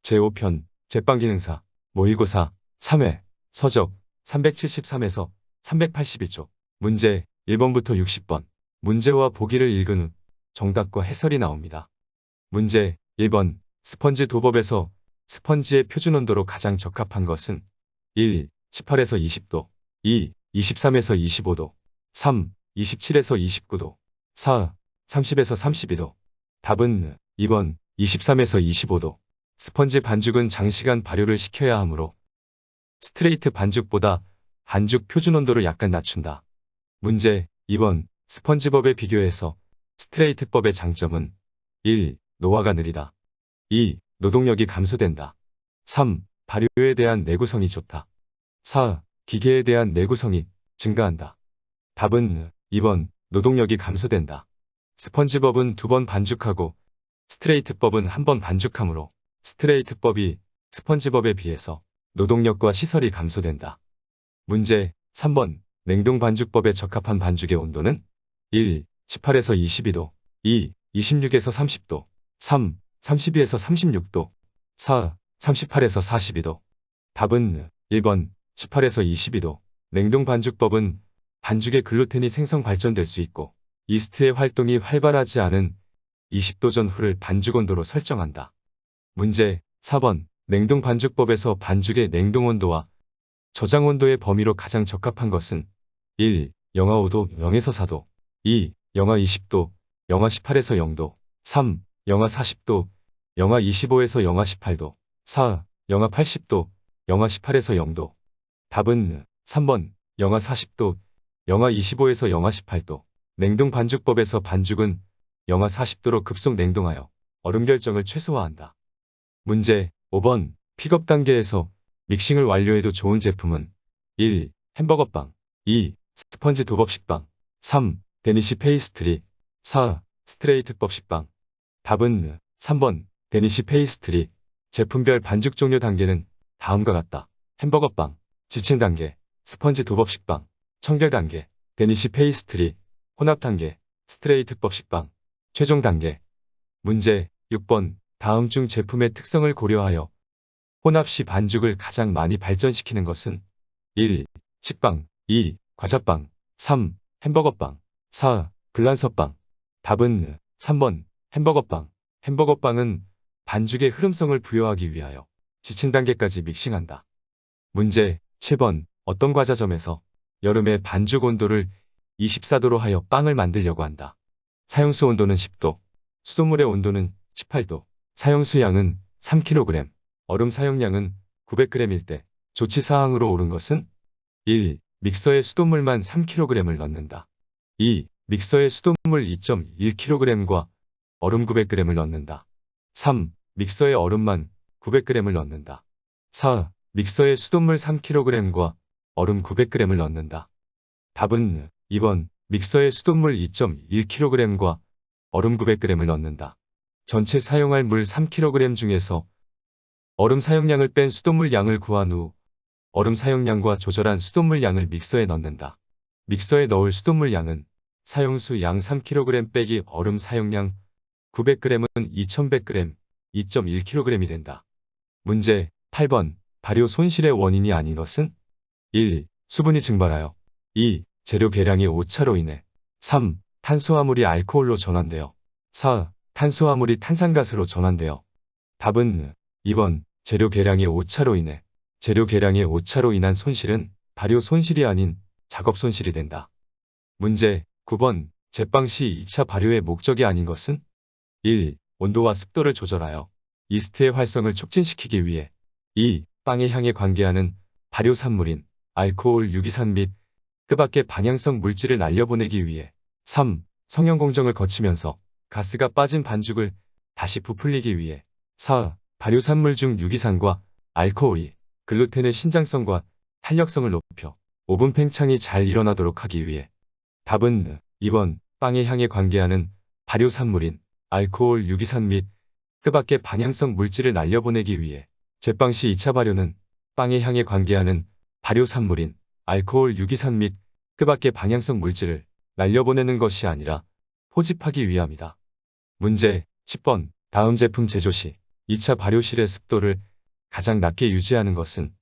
제5편 제빵기능사 모의고사 3회 서적 373에서 382쪽 문제 1번부터 60번 문제와 보기를 읽은 후 정답과 해설이 나옵니다. 문제 1번 스펀지 도법에서 스펀지의 표준 온도로 가장 적합한 것은 1. 18에서 20도 2. 23에서 25도 3. 27에서 29도 4. 30에서 32도 답은 2번 23에서 25도 스펀지 반죽은 장시간 발효를 시켜야 하므로 스트레이트 반죽보다 반죽 표준 온도를 약간 낮춘다. 문제 2번 스펀지법에 비교해서 스트레이트법의 장점은 1. 노화가 느리다. 2. 노동력이 감소된다. 3. 발효에 대한 내구성이 좋다. 4. 기계에 대한 내구성이 증가한다. 답은 2번 노동력이 감소된다. 스펀지법은 2번 반죽하고 스트레이트법은 1번 반죽하므로 스트레이트법이 스펀지법에 비해서 노동력과 시설이 감소된다. 문제 3번 냉동 반죽법에 적합한 반죽의 온도는 1. 18에서 22도 2. 26에서 30도 3. 32에서 36도 4. 38에서 42도 답은 1번 18에서 22도 냉동 반죽법은 반죽의 글루텐이 생성 발전될 수 있고 이스트의 활동이 활발하지 않은 20도 전후를 반죽 온도로 설정한다. 문제 4번 냉동 반죽법에서 반죽의 냉동 온도와 저장 온도의 범위로 가장 적합한 것은 1. 영하 5도 0에서 4도 2. 영하 20도 영하 18에서 0도 3. 영하 40도 영하 25에서 영하 18도 4. 영하 80도 영하 18에서 0도 답은 3번 영하 40도 영하 25에서 영하 18도 냉동 반죽법에서 반죽은 영하 40도로 급속 냉동하여 얼음 결정을 최소화한다. 문제 5번 픽업 단계에서 믹싱을 완료해도 좋은 제품은 1. 햄버거빵 2. 스펀지 도법식빵 3. 데니시 페이스트리 4. 스트레이트법 식빵 답은 3번 데니시 페이스트리 제품별 반죽 종료 단계는 다음과 같다. 햄버거빵 지칭 단계 스펀지 도법식빵 청결 단계 데니시 페이스트리 혼합 단계 스트레이트법 식빵 최종 단계 문제 6번 다음 중 제품의 특성을 고려하여 혼합 시 반죽을 가장 많이 발전시키는 것은 1. 식빵 2. 과자빵 3. 햄버거빵 4. 블란서빵 답은 3번 햄버거빵 햄버거빵은 반죽의 흐름성을 부여하기 위하여 지친 단계까지 믹싱한다. 문제 7번 어떤 과자점에서 여름에 반죽 온도를 24도로 하여 빵을 만들려고 한다. 사용수 온도는 10도, 수돗물의 온도는 18도, 사용수 양은 3kg, 얼음 사용량은 900g일 때 조치사항으로 옳은 것은 1. 믹서에 수돗물만 3kg을 넣는다. 2. 믹서에 수돗물 2.1kg과 얼음 900g을 넣는다. 3. 믹서에 얼음만 900g을 넣는다. 4. 믹서에 수돗물 3kg과 얼음 900g을 넣는다. 답은 2번 믹서에 수돗물 2.1kg과 얼음 900g을 넣는다. 전체 사용할 물 3kg 중에서 얼음 사용량을 뺀 수돗물 양을 구한 후 얼음 사용량과 조절한 수돗물 양을 믹서에 넣는다. 믹서에 넣을 수돗물 양은 사용수 양 3kg 빼기 얼음 사용량 900g은 2100g, 2.1kg이 된다. 문제 8번 발효 손실의 원인이 아닌 것은 1. 수분이 증발하여 2. 재료 계량의 오차로 인해 3. 탄수화물이 알코올로 전환되어 4. 탄수화물이 탄산가스로 전환되어 답은 2번 재료 계량의 오차로 인해 재료 계량의 오차로 인한 손실은 발효 손실이 아닌 작업 손실이 된다. 문제 9번 제빵 시 2차 발효의 목적이 아닌 것은 1. 온도와 습도를 조절하여 이스트의 활성을 촉진시키기 위해 2. 빵의 향에 관계하는 발효 산물인 알코올 유기산 및 그 밖의 방향성 물질을 날려보내기 위해 3. 성형 공정을 거치면서 가스가 빠진 반죽을 다시 부풀리기 위해 4. 발효산물 중 유기산과 알코올이 글루텐의 신장성과 탄력성을 높여 오븐 팽창이 잘 일어나도록 하기 위해 답은 2번 빵의 향에 관계하는 발효산물인 알코올 유기산 및 그 밖의 방향성 물질을 날려보내기 위해 제빵 시 2차 발효는 빵의 향에 관계하는 발효산물인 알코올 유기산 및 그 밖의 방향성 물질을 날려보내는 것이 아니라 포집하기 위함이다. 문제 10번 다음 제품 제조 시 2차 발효실의 습도를 가장 낮게 유지하는 것은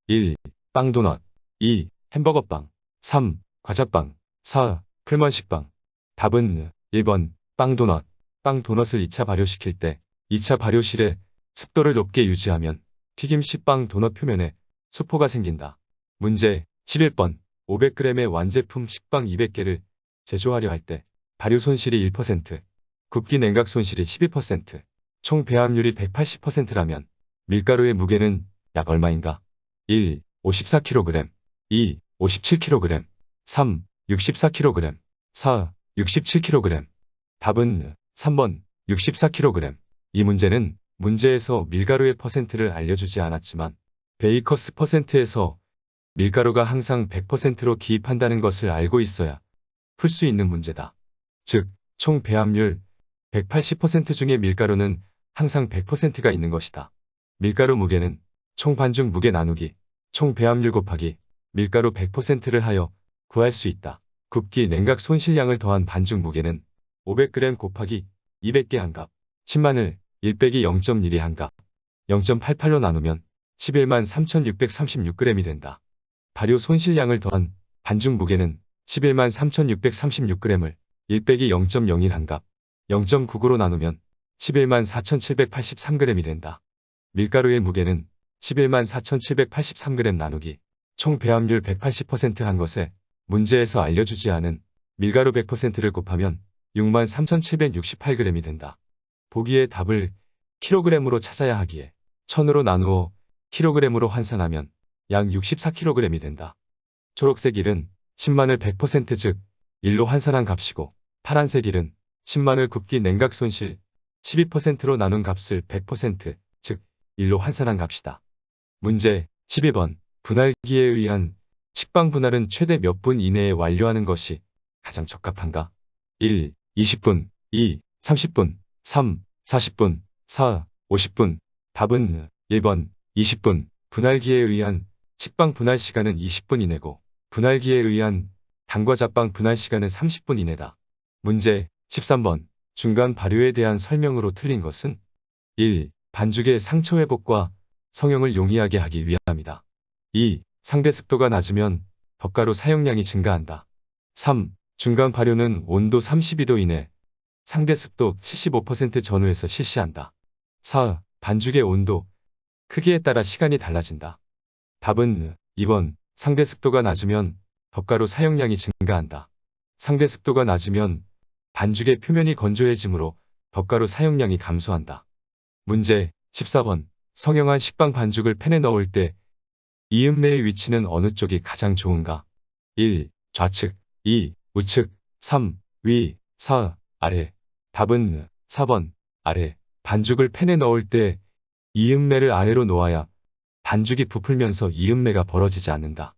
1. 빵도넛 2. 햄버거빵 3. 과자빵 4. 풀먼식빵. 답은 1번 빵도넛. 빵도넛을 2차 발효시킬 때 2차 발효실의 습도를 높게 유지하면 튀김시 빵 도넛 표면에 수포가 생긴다. 문제 11번 500g의 완제품 식빵 200개를 제조하려 할 때 발효 손실이 1%, 굽기 냉각 손실이 12%, 총 배합률이 180%라면 밀가루의 무게는 약 얼마인가? 1. 54kg 2. 57kg 3. 64kg 4. 67kg. 답은 3번 64kg. 이 문제는 문제에서 밀가루의 퍼센트를 알려주지 않았지만 베이커스 퍼센트에서 밀가루가 항상 100%로 기입한다는 것을 알고 있어야 풀 수 있는 문제다. 즉, 총 배합률 180% 중에 밀가루는 항상 100%가 있는 것이다. 밀가루 무게는 총 반죽 무게 나누기 총 배합률 곱하기 밀가루 100%를 하여 구할 수 있다. 굽기 냉각 손실량을 더한 반죽 무게는 500g 곱하기 200개 한 값, 신마늘 1 빼기 0.1이 한 값, 0.88로 나누면 113,636g이 된다. 발효 손실량을 더한 반죽 무게는 113,636g을 1 빼기 0.01 한 값, 0.99로 나누면 114,783g이 된다. 밀가루의 무게는 114,783g 나누기 총 배합률 180% 한 것에 문제에서 알려주지 않은 밀가루 100%를 곱하면 63,768g이 된다. 보기의 답을 kg으로 찾아야 하기에 1000으로 나누어 kg으로 환산하면 약 64kg이 된다. 초록색 1은 신마늘 100% 즉 1로 환산한 값이고 파란색 1은 신마늘 굽기 냉각 손실 12%로 나눈 값을 100% 즉 1로 환산한 값이다. 문제 12번 분할기에 의한 식빵 분할은 최대 몇 분 이내에 완료하는 것이 가장 적합한가? 1. 20분 2. 30분 3. 40분 4. 50분. 답은 1번 20분. 분할기에 의한 식빵 분할 시간은 20분 이내고 분할기에 의한 단과자빵 분할 시간은 30분 이내다. 문제 13번 중간 발효에 대한 설명으로 틀린 것은 1. 반죽의 상처 회복과 성형을 용이하게 하기 위함이다. 2. 상대 습도가 낮으면 덧가루 사용량이 증가한다. 3. 중간 발효는 온도 32도 이내, 상대 습도 75% 전후에서 실시한다. 4. 반죽의 온도, 크기에 따라 시간이 달라진다. 답은 2번 상대 습도가 낮으면 덧가루 사용량이 증가한다. 상대 습도가 낮으면 반죽의 표면이 건조해지므로 덧가루 사용량이 감소한다. 문제 14번 성형한 식빵 반죽을 팬에 넣을 때 이음매의 위치는 어느 쪽이 가장 좋은가? 1. 좌측 2. 우측 3. 위 4. 아래. 답은 4번 아래. 반죽을 팬에 넣을 때 이음매를 아래로 놓아야 반죽이 부풀면서 이음매가 벌어지지 않는다.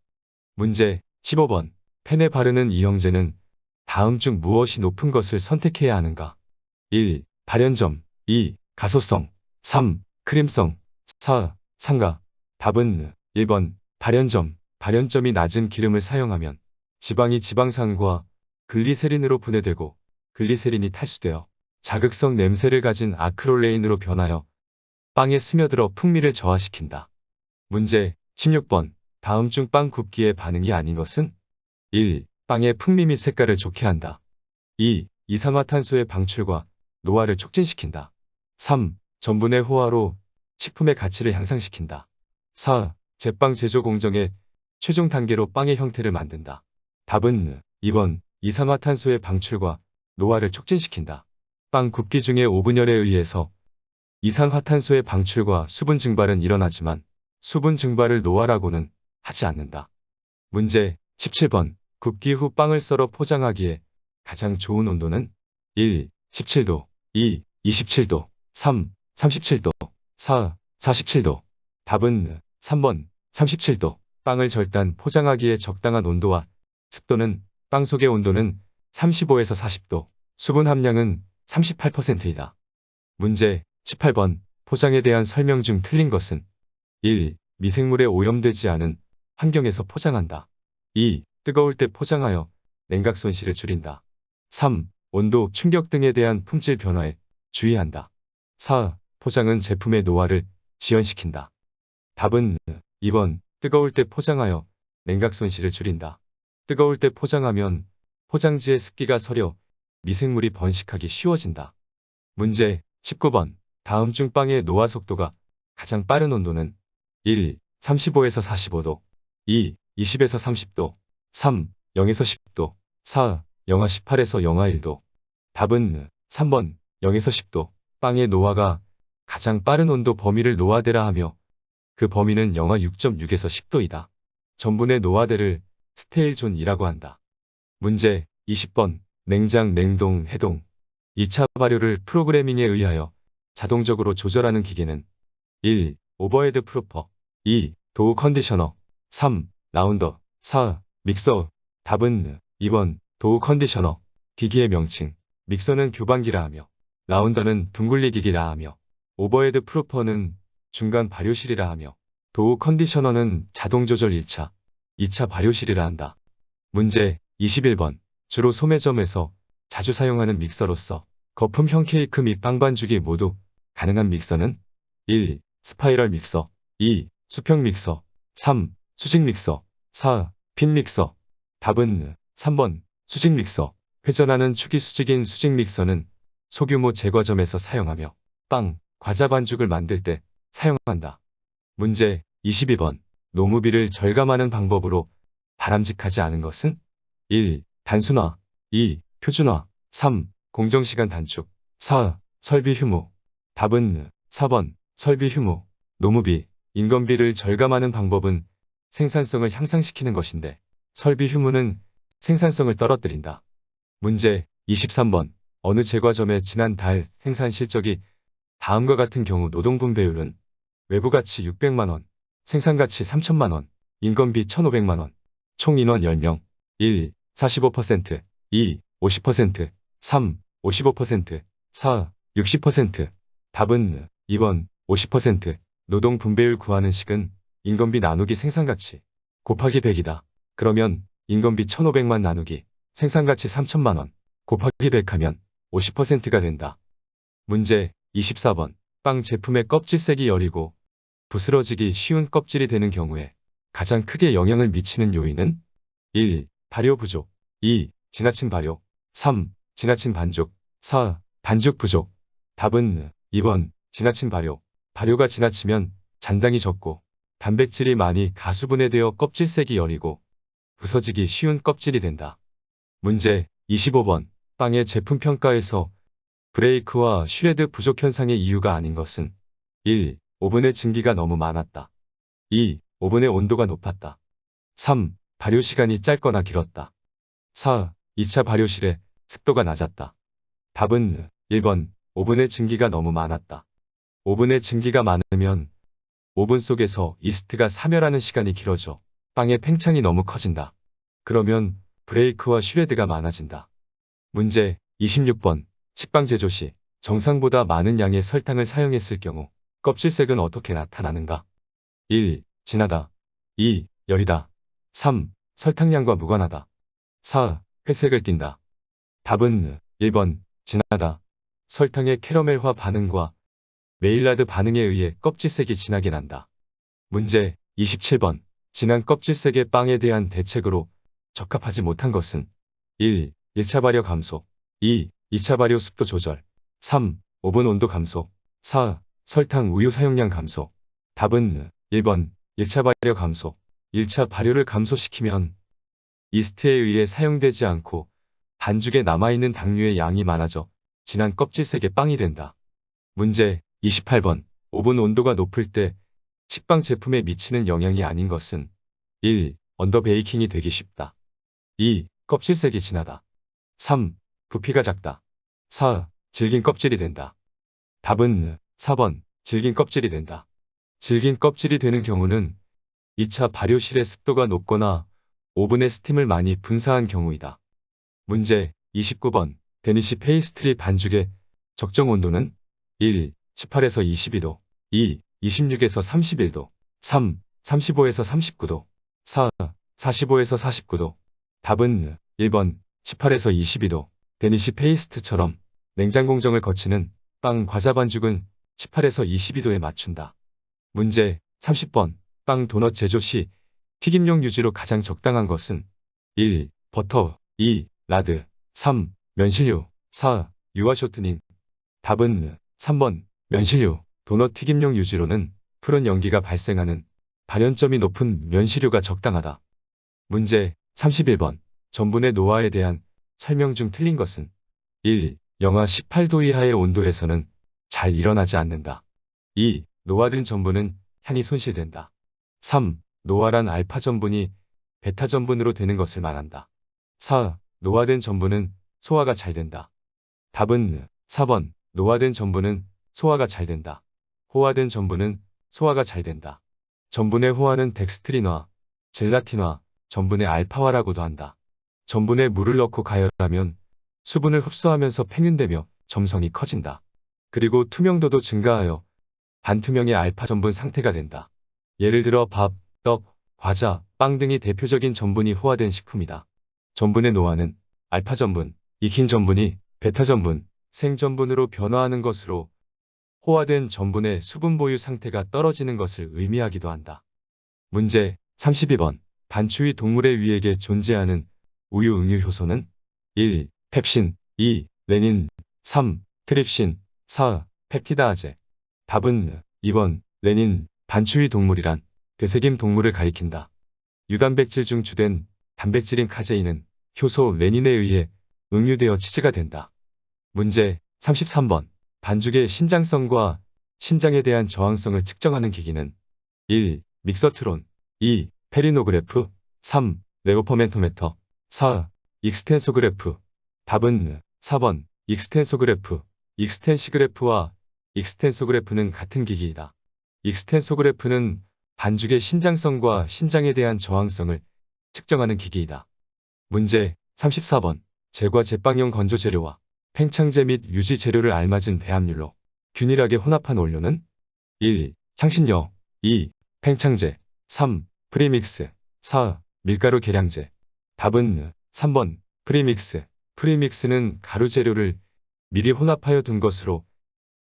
문제 15번 팬에 바르는 이 형제는 다음 중 무엇이 높은 것을 선택해야 하는가? 1. 발연점 2. 가소성 3. 크림성 4. 상가. 답은 1번 발연점. 발연점이 낮은 기름을 사용하면 지방이 지방산과 글리세린으로 분해되고 글리세린이 탈수되어 자극성 냄새를 가진 아크롤레인으로 변하여 빵에 스며들어 풍미를 저하시킨다. 문제 16번 다음 중 빵 굽기의 반응이 아닌 것은 1. 빵의 풍미 및 색깔을 좋게 한다. 2. 이산화탄소의 방출과 노화를 촉진시킨다. 3. 전분의 호화로 식품의 가치를 향상시킨다. 4. 제빵 제조 공정의 최종 단계로 빵의 형태를 만든다. 답은 2번 이산화탄소의 방출과 노화를 촉진시킨다. 빵 굽기 중에 오븐열에 의해서 이산화탄소의 방출과 수분 증발은 일어나지만 수분 증발을 노화라고는 하지 않는다. 문제 17번 굽기 후 빵을 썰어 포장하기에 가장 좋은 온도는 1. 17도 2. 27도 3. 37도 4. 47도. 답은 3번 37도. 빵을 절단 포장하기에 적당한 온도와 습도는 빵 속의 온도는 35에서 40도, 수분 함량은 38%이다. 문제 18번 포장에 대한 설명 중 틀린 것은 1. 미생물에 오염되지 않은 환경에서 포장한다. 2. 뜨거울 때 포장하여 냉각 손실을 줄인다. 3. 온도, 충격 등에 대한 품질 변화에 주의한다. 4. 포장은 제품의 노화를 지연시킨다. 답은 2번. 뜨거울 때 포장하여 냉각 손실을 줄인다. 뜨거울 때 포장하면 포장지에 습기가 서려 미생물이 번식하기 쉬워진다. 문제 19번. 다음 중 빵의 노화 속도가 가장 빠른 온도는 1. 35에서 45도 2. 20에서 30도 3. 0에서 10도 4. 영하 18에서 영하 1도 답은 3번 0에서 10도 빵의 노화가 가장 빠른 온도 범위를 노화대라 하며 그 범위는 영하 6.6에서 10도이다. 전분의 노화대를 스테일존이라고 한다. 문제 20번. 냉장, 냉동, 해동 2차 발효를 프로그래밍에 의하여 자동적으로 조절하는 기계는 1. 오버헤드 프로퍼 2. 도우 컨디셔너 3. 라운더 4. 믹서 답은 2번 도우 컨디셔너 기기의 명칭 믹서는 교반기라 하며 라운더는 둥글리기기라 하며 오버헤드 프로퍼는 중간 발효실이라 하며 도우 컨디셔너는 자동조절 1차, 2차 발효실이라 한다. 문제 21번. 주로 소매점에서 자주 사용하는 믹서로서 거품형 케이크 및 빵 반죽이 모두 가능한 믹서는 1. 스파이럴 믹서 2. 수평 믹서 3. 수직 믹서 4. 핀 믹서 답은 3번 수직 믹서 회전하는 축이 수직인 수직 믹서는 소규모 제과점에서 사용하며 빵, 과자 반죽을 만들 때 사용한다. 문제 22번. 노무비를 절감하는 방법으로 바람직하지 않은 것은 1. 단순화 2. 표준화 3. 공정시간 단축 4. 설비 휴무 답은 4번 설비 휴무 노무비, 인건비를 절감하는 방법은 생산성을 향상시키는 것인데 설비 휴무는 생산성을 떨어뜨린다. 문제 23번. 어느 제과점의 지난달 생산 실적이 다음과 같은 경우 노동분배율은 외부가치 600만원, 생산가치 3천만원, 인건비 1,500만원, 총 인원 10명 1. 45% 2. 50% 3. 55% 4. 60% 답은 2번 50% 노동 분배율 구하는 식은 인건비 나누기 생산가치 곱하기 100이다. 그러면 인건비 1,500만 나누기 생산가치 3천만원 곱하기 100 하면 50%가 된다. 문제 24번. 빵 제품의 껍질색이 여리고 부스러지기 쉬운 껍질이 되는 경우에 가장 크게 영향을 미치는 요인은 1. 발효 부족 2. 지나친 발효 3. 지나친 반죽 4. 반죽 부족 답은 2번 지나친 발효 발효가 지나치면 잔당이 적고 단백질이 많이 가수분해되어 껍질색이 여리고 부서지기 쉬운 껍질이 된다. 문제 25번. 빵의 제품 평가에서 브레이크와 슈레드 부족 현상의 이유가 아닌 것은 1. 오븐의 증기가 너무 많았다. 2. 오븐의 온도가 높았다. 3. 발효 시간이 짧거나 길었다. 4. 2차 발효실의 습도가 낮았다. 답은 1번 오븐의 증기가 너무 많았다. 오븐의 증기가 많으면 오븐 속에서 이스트가 사멸하는 시간이 길어져 빵의 팽창이 너무 커진다. 그러면 브레이크와 슈레드가 많아진다. 문제 26번. 식빵 제조 시 정상보다 많은 양의 설탕을 사용했을 경우 껍질색은 어떻게 나타나는가? 1. 진하다 2. 여리다 3. 설탕량과 무관하다 4. 회색을 띈다. 답은 1번 진하다. 설탕의 캐러멜화 반응과 메일라드 반응에 의해 껍질색이 진하게 난다. 문제 27번. 진한 껍질색의 빵에 대한 대책으로 적합하지 못한 것은 1. 1차 발효 감소 2. 2차 발효 습도 조절 3. 오븐 온도 감소 4. 설탕 우유 사용량 감소 답은 1번 1차 발효 감소 1차 발효를 감소시키면 이스트에 의해 사용되지 않고 반죽에 남아있는 당류의 양이 많아져 진한 껍질색의 빵이 된다. 문제 28번. 오븐 온도가 높을 때 식빵 제품에 미치는 영향이 아닌 것은 1. 언더 베이킹이 되기 쉽다. 2. 껍질색이 진하다. 3. 부피가 작다. 4. 질긴 껍질이 된다. 답은 4번 질긴 껍질이 된다. 질긴 껍질이 되는 경우는 2차 발효실의 습도가 높거나 오븐에 스팀을 많이 분사한 경우이다. 문제 29번. 데니시 페이스트리 반죽의 적정 온도는 1. 18에서 22도 2. 26에서 31도 3. 35에서 39도 4. 45에서 49도 답은 1번 18에서 22도 데니시 페이스트처럼 냉장 공정을 거치는 빵 과자 반죽은 18에서 22도에 맞춘다. 문제 30번. 빵 도넛 제조 시 튀김용 유지로 가장 적당한 것은 1. 버터 2. 라드 3. 면실류 4. 유화 쇼트닝. 답은 3번 면실류. 도넛 튀김용 유지로는 푸른 연기가 발생하는 발연점이 높은 면실류가 적당하다. 문제 31번. 전분의 노화에 대한 설명 중 틀린 것은 1. 영하 18도 이하의 온도에서는 잘 일어나지 않는다. 2. 노화된 전분은 향이 손실된다. 3. 노화란 알파 전분이 베타 전분으로 되는 것을 말한다. 4. 노화된 전분은 소화가 잘 된다. 답은 4번 노화된 전분은 소화가 잘 된다. 호화된 전분은 소화가 잘 된다. 전분의 호화는 덱스트린화, 젤라틴화, 전분의 알파화라고도 한다. 전분에 물을 넣고 가열하면 수분을 흡수하면서 팽윤되며 점성이 커진다. 그리고 투명도도 증가하여 반투명의 알파 전분 상태가 된다. 예를 들어 밥, 떡, 과자, 빵 등이 대표적인 전분이 호화된 식품이다. 전분의 노화는 알파 전분, 익힌 전분이 베타 전분, 생전분으로 변화하는 것으로 호화된 전분의 수분 보유 상태가 떨어지는 것을 의미하기도 한다. 문제 32번. 반추위 동물의 위액에 존재하는 우유 응유 효소는 1. 펩신 2. 레닌 3. 트립신 4. 펩티다아제. 답은 2번 레닌. 반추위 동물이란 되새김 동물을 가리킨다. 유단백질 중 주된 단백질인 카제인은 효소 레닌에 의해 응유되어 치즈가 된다. 문제 33번. 반죽의 신장성과 신장에 대한 저항성을 측정하는 기기는 1. 믹서트론 2. 페리노그래프 3. 레오퍼멘토메터 4. 익스텐소그래프. 답은 4번 익스텐소그래프. 익스텐시그래프와 익스텐소그래프는 같은 기기이다. 익스텐소그래프는 반죽의 신장성과 신장에 대한 저항성을 측정하는 기기이다. 문제 34번. 제과 제빵용 건조 재료와 팽창제 및 유지 재료를 알맞은 배합률로 균일하게 혼합한 원료는 1. 향신료 2. 팽창제 3. 프리믹스 4. 밀가루 계량제. 답은 3번 프리믹스. 프리믹스는 가루 재료를 미리 혼합하여 둔 것으로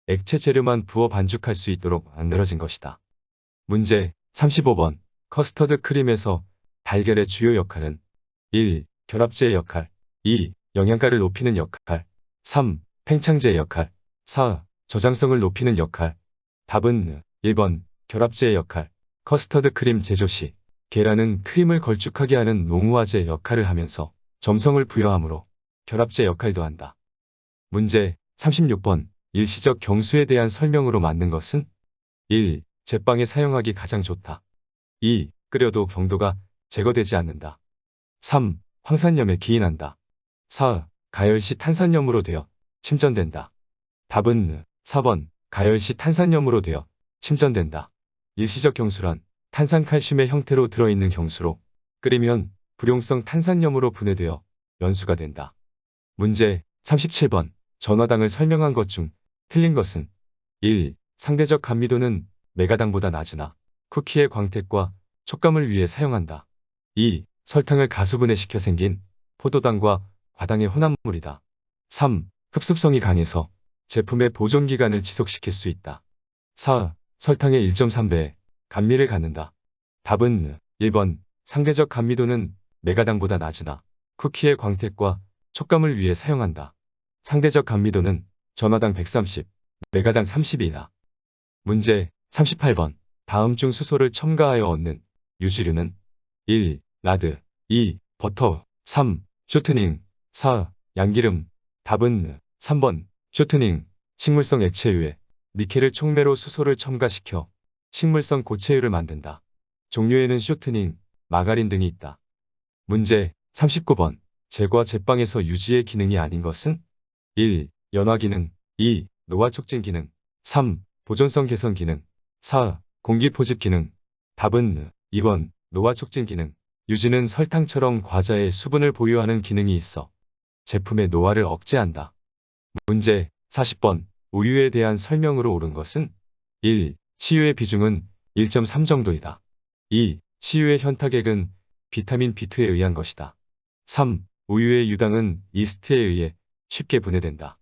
액체 재료만 부어 반죽할 수 있도록 만들어진 것이다. 문제 35번. 커스터드 크림에서 달걀의 주요 역할은 1. 결합제의 역할 2. 영양가를 높이는 역할 3. 팽창제의 역할 4. 저장성을 높이는 역할. 답은 1번 결합제의 역할. 커스터드 크림 제조 시 계란은 크림을 걸쭉하게 하는 농후화제 역할을 하면서 점성을 부여하므로 결합제 역할도 한다. 문제 36번. 일시적 경수에 대한 설명으로 맞는 것은 1. 제빵에 사용하기 가장 좋다. 2. 끓여도 경도가 제거되지 않는다. 3. 황산염에 기인한다. 4. 가열 시 탄산염으로 되어 침전된다. 답은 4번 가열 시 탄산염으로 되어 침전된다. 일시적 경수란 탄산칼슘의 형태로 들어있는 경수로 끓이면 불용성 탄산염으로 분해되어 연수가 된다. 문제 37번. 전화당을 설명한 것 중 틀린 것은 1. 상대적 감미도는 메가당보다 낮으나 쿠키의 광택과 촉감을 위해 사용한다. 2. 설탕을 가수분해시켜 생긴 포도당과 과당의 혼합물이다. 3. 흡습성이 강해서 제품의 보존기간을 지속시킬 수 있다. 4. 설탕의 1.3배의 감미를 갖는다. 답은 1번 상대적 감미도는 메가당보다 낮으나 쿠키의 광택과 촉감을 위해 사용한다. 상대적 감미도는 전화당 130, 메가당 30이다. 문제 38번. 다음 중 수소를 첨가하여 얻는 유지류는 1. 라드 2. 버터 3. 쇼트닝 4. 양기름. 답은 3번 쇼트닝. 식물성 액체유에 니켈을 촉매로 수소를 첨가시켜 식물성 고체유를 만든다. 종류에는 쇼트닝, 마가린 등이 있다. 문제 39번. 제과 제빵에서 유지의 기능이 아닌 것은 1. 연화 기능 2. 노화 촉진 기능 3. 보존성 개선 기능 4. 공기 포집 기능. 답은 2번 노화 촉진 기능. 유지는 설탕처럼 과자에 수분을 보유하는 기능이 있어 제품의 노화를 억제한다. 문제 40번. 우유에 대한 설명으로 옳은 것은 1. 시유의 비중은 1.3 정도이다. 2. 시유의 현타객은 비타민 B2에 의한 것이다. 3. 우유의 유당은 이스트에 의해 쉽게 분해된다.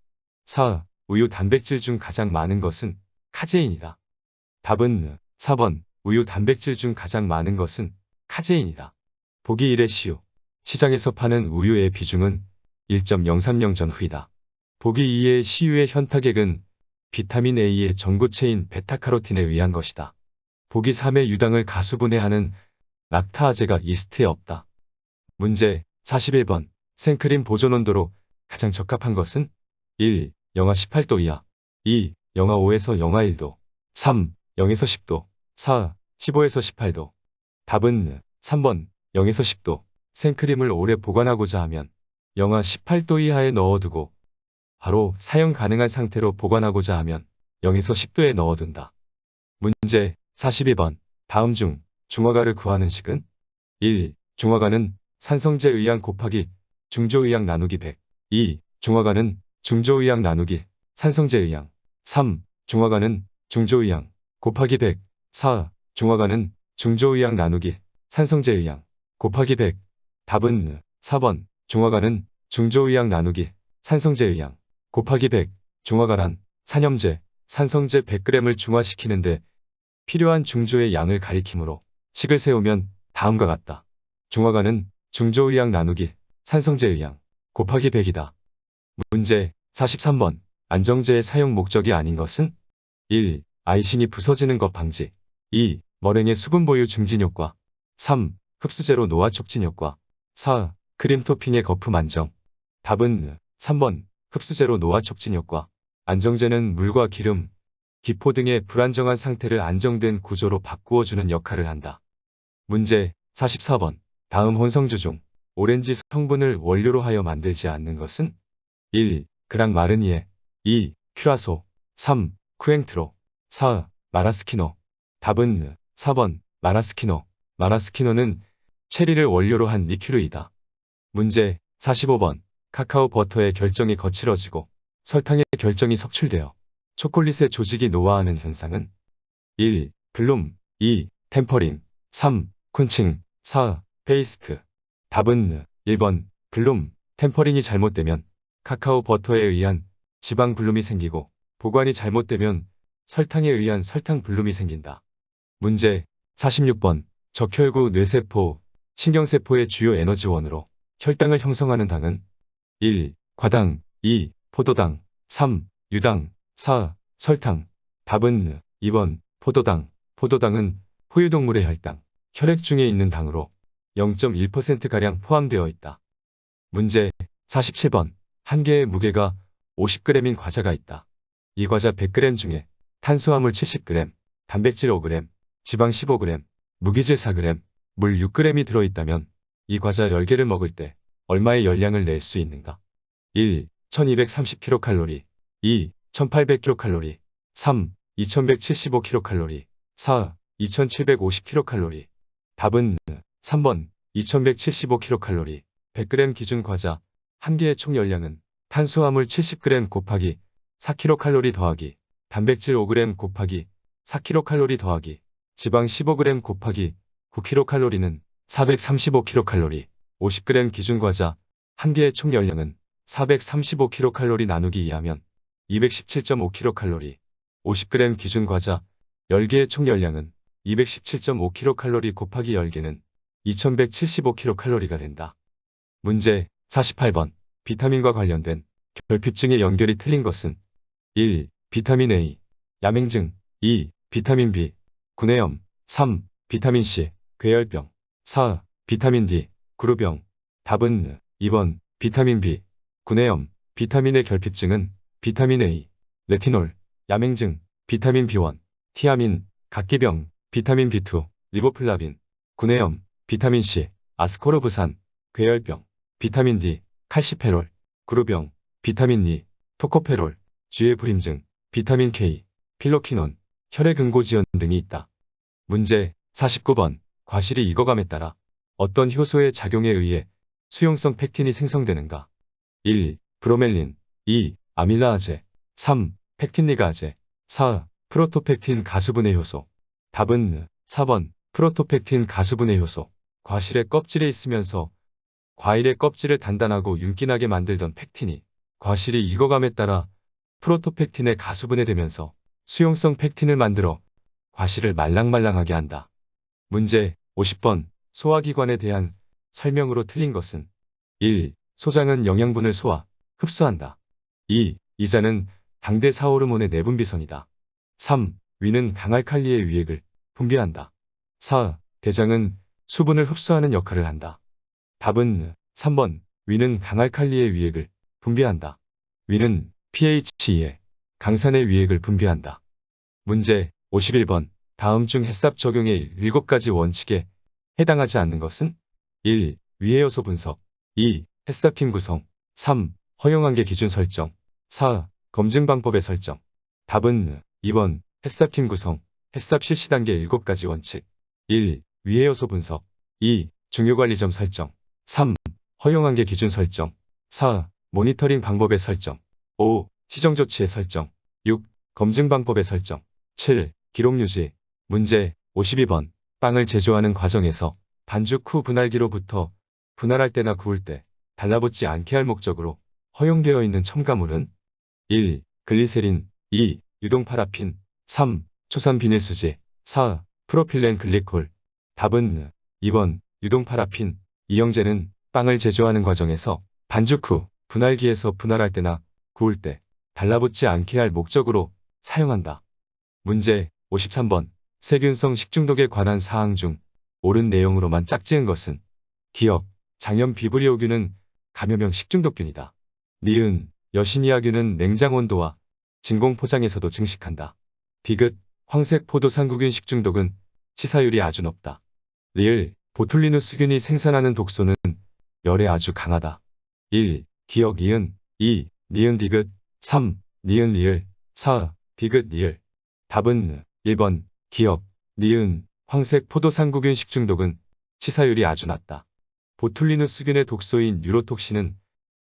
4. 우유 단백질 중 가장 많은 것은 카제인이다. 답은 4번. 우유 단백질 중 가장 많은 것은 카제인이다. 보기 1의 시우. 시장에서 파는 우유의 비중은 1.030전 후이다. 보기 2의 시유의 현타액은 비타민 A의 전구체인 베타카로틴에 의한 것이다. 보기 3의 유당을 가수분해하는 락타아제가 이스트에 없다. 문제 41번. 생크림 보존 온도로 가장 적합한 것은 1. 영하 18도 이하 2. 영하 5에서 영하 1도 3. 0에서 10도 4. 15에서 18도 답은 3번 0에서 10도. 생크림을 오래 보관하고자 하면 영하 18도 이하에 넣어두고 바로 사용 가능한 상태로 보관하고자 하면 0에서 10도에 넣어둔다. 문제 42번. 다음 중 중화가를 구하는 식은 1. 중화가는 산성제 의양 곱하기 중조의양 나누기 100 2. 중화가는 중조의양 나누기 산성제 의양 3. 중화가는 중조의양 곱하기 100 4. 중화가는 중조의양 나누기 산성제 의양 곱하기 100 답은 4번. 중화가는 중조의양 나누기 산성제 의양 곱하기 100 중화가란 산염제, 산성제 100g을 중화시키는데 필요한 중조의 양을 가리키므로 식을 세우면 다음과 같다. 중화가는 중조의양 나누기 산성제의 양 곱하기 100이다. 문제 43번. 안정제의 사용 목적이 아닌 것은 1. 아이신이 부서지는 것 방지 2. 머랭의 수분 보유 증진 효과 3. 흡수제로 노화 촉진 효과 4. 크림 토핑의 거품 안정 답은 3번. 흡수제로 노화 촉진 효과. 안정제는 물과 기름, 기포 등의 불안정한 상태를 안정된 구조로 바꾸어주는 역할을 한다. 문제 44번. 다음 혼성주 중 오렌지 성분을 원료로 하여 만들지 않는 것은 1. 그랑마르니에 2. 큐라소 3. 쿠엥트로 4. 마라스키노 답은 4번. 마라스키노. 마라스키노는 체리를 원료로 한 리큐르이다. 문제 45번. 카카오 버터의 결정이 거칠어지고 설탕의 결정이 석출되어 초콜릿의 조직이 노화하는 현상은 1. 블룸 2. 템퍼링 3. 콘칭 4. 페이스트 답은 1번. 블룸, 템퍼링이 잘못되면 카카오 버터에 의한 지방 블룸이 생기고 보관이 잘못되면 설탕에 의한 설탕 블룸이 생긴다. 문제 46번. 적혈구 뇌세포, 신경세포의 주요 에너지원으로 혈당을 형성하는 당은 1. 과당 2. 포도당 3. 유당 4. 설탕 답은 2번. 포도당. 포도당은 포유동물의 혈당, 혈액 중에 있는 당으로 0.1%가량 포함되어 있다. 문제 47번. 한 개의 무게가 50g인 과자가 있다. 이 과자 100g 중에 탄수화물 70g, 단백질 5g, 지방 15g, 무기질 4g, 물 6g이 들어있다면 이 과자 10개를 먹을 때 얼마의 열량을 낼 수 있는가? 1. 1230kcal 2. 1800kcal 3. 2175kcal 4. 2750kcal 답은 3번. 2175kcal 100g 기준 과자 한 개의 총 열량은 탄수화물 70g 곱하기 4kcal 더하기 단백질 5g 곱하기 4kcal 더하기 지방 15g 곱하기 9kcal는 435kcal 50g 기준 과자 한 개의 총 열량은 435kcal 나누기 2하면 217.5kcal 50g 기준 과자 10개의 총 열량은 217.5kcal 곱하기 10개는 2175kcal가 된다. 문제 48번. 비타민과 관련된 결핍증의 연결이 틀린 것은 1. 비타민 A, 야맹증 2. 비타민 B, 구내염 3. 비타민 C, 괴혈병 4. 비타민 D, 구루병 답은 2번. 비타민 B, 구내염. 비타민의 결핍증은 비타민 A, 레티놀, 야맹증, 비타민 B1, 티아민, 각기병, 비타민 B2, 리보플라빈, 구내염, 비타민 C, 아스코르브산, 괴혈병, 비타민 D, 칼시페롤, 구루병, 비타민 E, 토코페롤, 쥐의 불임증, 비타민 K, 필로키논, 혈액 응고지연 등이 있다. 문제 49번. 과실이 익어감에 따라 어떤 효소의 작용에 의해 수용성 팩틴이 생성되는가? 1. 브로멜린 2. 아밀라아제 3. 팩틴리가아제 4. 프로토펙틴 가수분해 효소 답은 4번. 프로토펙틴 가수분해 효소. 과실의 껍질에 있으면서 과일의 껍질을 단단하고 윤기나게 만들던 팩틴이 과실이 익어감에 따라 프로토펙틴에 가수분해되면서 수용성 팩틴을 만들어 과실을 말랑말랑하게 한다. 문제 50번 소화기관에 대한 설명으로 틀린 것은 1. 소장은 영양분을 소화, 흡수한다. 2. 이자는 당대 사호르몬의 내분비성이다. 3. 위는 강알칼리의 유액을 분비한다. 4. 대장은 수분을 흡수하는 역할을 한다. 답은 3번 위는 강알칼리의 유액을 분비한다. 위는 pH2에 강산의 유액을 분비한다. 문제 51번 다음 중 햇삽 적용의 7가지 원칙에 해당하지 않는 것은 1. 위의 요소 분석 2. 햇삽킴 구성 3. 허용한계 기준 설정 4. 검증 방법의 설정 답은 2번 햇삽킴 구성 햇삽 실시 단계 7가지 원칙 1. 위의 요소 분석 2. 중요관리점 설정 3. 허용한계 기준 설정 4. 모니터링 방법의 설정 5. 시정 조치의 설정 6. 검증 방법의 설정 7. 기록 유지 문제 52번 빵을 제조하는 과정에서 반죽 후 분할기로부터 분할할 때나 구울 때 달라붙지 않게 할 목적으로 허용되어 있는 첨가물은 1. 글리세린 2. 유동 파라핀 3. 초산 비닐수지 4. 프로필렌 글리콜 답은 2번 유동 파라핀 이 형제는 빵을 제조하는 과정에서 반죽 후 분할기에서 분할할 때나 구울 때 달라붙지 않게 할 목적으로 사용한다. 문제 53번 세균성 식중독에 관한 사항 중 옳은 내용으로만 짝지은 것은 기억, 장염 비브리오균은 감염형 식중독균이다. 니은, 여시니아균은 냉장온도와 진공포장에서도 증식한다. 디귿, 황색 포도상구균 식중독은 치사율이 아주 높다. 리을, 보툴리누스균이 생산하는 독소는 열에 아주 강하다. 1. 기억 이은 2. 니은 디귿 3. 니은 리을 4. 디귿 리을 답은 1번 기억, 니은, 황색 포도상구균 식중독은 치사율이 아주 낮다. 보툴리누스균의 독소인 유로톡신은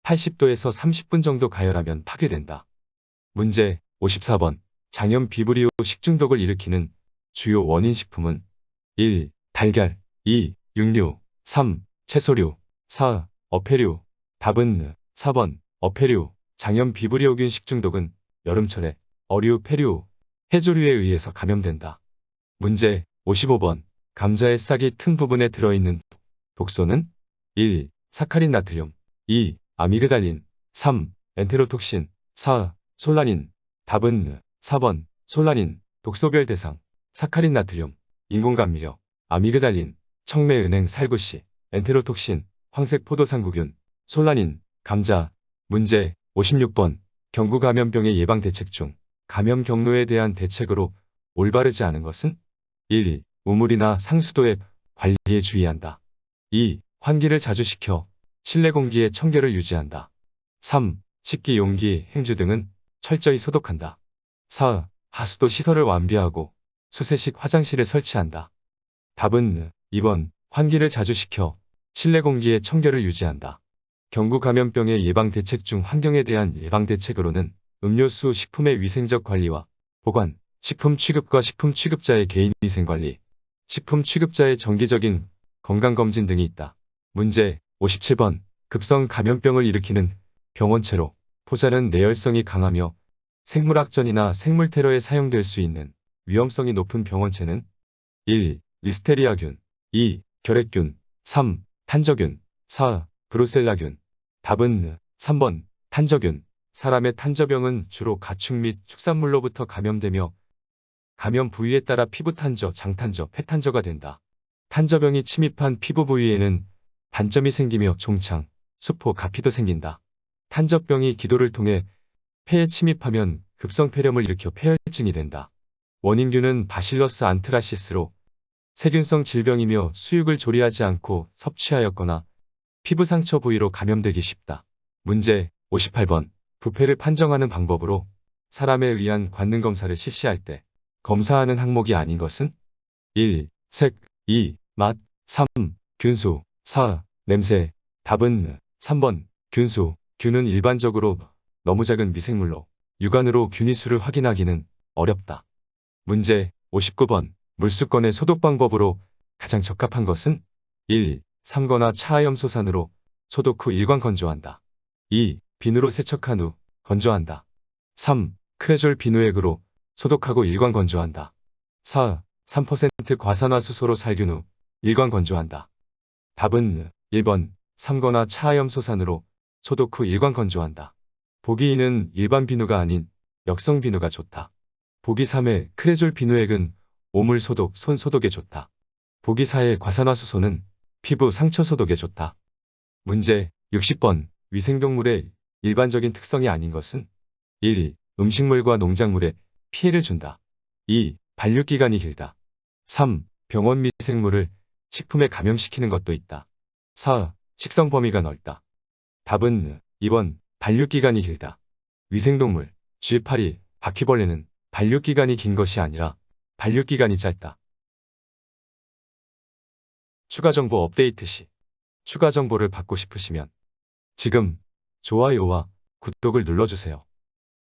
80도에서 30분 정도 가열하면 파괴된다. 문제 54번 장염 비브리오 식중독을 일으키는 주요 원인 식품은 1. 달걀 2. 육류 3. 채소류 4. 어패류 답은 4번 어패류 장염 비브리오균 식중독은 여름철에 어류, 폐류, 해조류에 의해서 감염된다. 문제 55번 감자의 싹이 튼 부분에 들어있는 독소는 1. 사카린 나트륨 2. 아미그달린 3. 엔테로톡신 4. 솔라닌 답은 4번 솔라닌 독소별 대상 사카린 나트륨 인공감미료 아미그달린 청매 은행 살구씨 엔테로톡신 황색 포도상구균 솔라닌 감자 문제 56번 경구 감염병의 예방 대책 중 감염 경로에 대한 대책으로 올바르지 않은 것은 1. 우물이나 상수도의 관리에 주의한다. 2. 환기를 자주 시켜 실내 공기의 청결을 유지한다. 3. 식기 용기, 행주 등은 철저히 소독한다. 4. 하수도 시설을 완비하고 수세식 화장실을 설치한다. 답은 2번 환기를 자주 시켜 실내 공기의 청결을 유지한다. 경구 감염병의 예방 대책 중 환경에 대한 예방 대책으로는 음료수 식품의 위생적 관리와 보관, 식품 취급과 식품 취급자의 개인위생관리, 식품 취급자의 정기적인 건강검진 등이 있다. 문제 57번 급성 감염병을 일으키는 병원체로 포자는 내열성이 강하며 생물학전이나 생물테러에 사용될 수 있는 위험성이 높은 병원체는 1. 리스테리아균 2. 결핵균 3. 탄저균 4. 브루셀라균 답은 3번 탄저균 사람의 탄저병은 주로 가축 및 축산물로부터 감염되며 감염 부위에 따라 피부 탄저, 장탄저, 폐탄저가 된다. 탄저병이 침입한 피부 부위에는 반점이 생기며 종창, 수포, 가피도 생긴다. 탄저병이 기도를 통해 폐에 침입하면 급성 폐렴을 일으켜 폐혈증이 된다. 원인균은 바실러스 안트라시스로 세균성 질병이며 수육을 조리하지 않고 섭취하였거나 피부 상처 부위로 감염되기 쉽다. 문제 58번 부패를 판정하는 방법으로 사람에 의한 관능 검사를 실시할 때 검사하는 항목이 아닌 것은 1. 색 2. 맛 3. 균수 4. 냄새 답은 3번 균수 균은 일반적으로 너무 작은 미생물로 육안으로 균이수를 확인하기는 어렵다. 문제 59번 물수건의 소독 방법으로 가장 적합한 것은 1. 삼거나 차하염소산으로 소독 후 일관 건조한다. 2. 비누로 세척한 후 건조한다. 3. 크레졸 비누액으로 소독하고 일관 건조한다. 4. 3% 과산화수소로 살균 후 일관 건조한다. 답은 1번 삼거나 차하염소산으로 소독 후 일관 건조한다. 보기 2는 일반 비누가 아닌 역성 비누가 좋다. 보기 3의 크레졸 비누액은 오물 소독, 손 소독에 좋다. 보기 4의 과산화수소는 피부 상처 소독에 좋다. 문제 60번 위생동물의 일반적인 특성이 아닌 것은 1. 음식물과 농작물에 피해를 준다. 2. 반류기간이 길다. 3. 병원 미생물을 식품에 감염시키는 것도 있다. 4. 식성 범위가 넓다. 답은 2번 반류기간이 길다. 위생동물, 쥐파리, 바퀴벌레는 반류기간이 긴 것이 아니라 반류기간이 짧다. 추가 정보 업데이트 시 추가 정보를 받고 싶으시면 지금 좋아요와 구독을 눌러주세요.